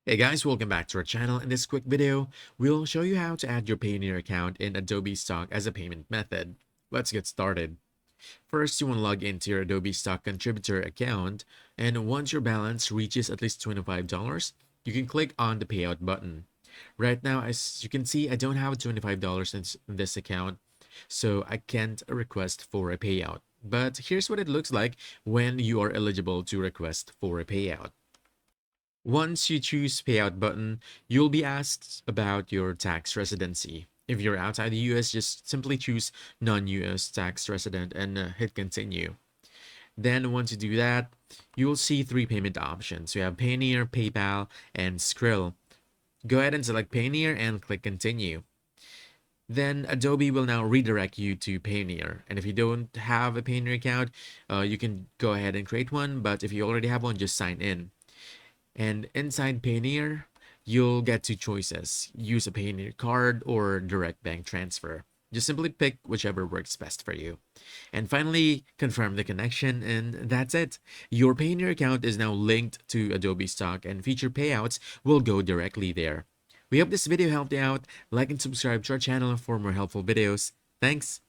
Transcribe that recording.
Hey guys, welcome back to our channel. In this quick video, we'll show you how to add your Payoneer account in Adobe Stock as a payment method. Let's get started. First, you want to log into your Adobe Stock contributor account, and once your balance reaches at least $25, you can click on the payout button. Right now, as you can see, I don't have $25 in this account, so I can't request for a payout. But here's what it looks like when you are eligible to request for a payout. Once you choose payout button, you'll be asked about your tax residency. If you're outside the US, just simply choose non-US tax resident and hit continue. Then once you do that, you will see three payment options. You have Payoneer, PayPal, and Skrill. Go ahead and select Payoneer and click continue. Then Adobe will now redirect you to Payoneer. And if you don't have a Payoneer account, you can go ahead and create one. But if you already have one, just sign in. And inside Payoneer, you'll get two choices. Use a Payoneer card or direct bank transfer. Just simply pick whichever works best for you. And finally, confirm the connection, and that's it. Your Payoneer account is now linked to Adobe Stock, and future payouts will go directly there. We hope this video helped you out. Like and subscribe to our channel for more helpful videos. Thanks!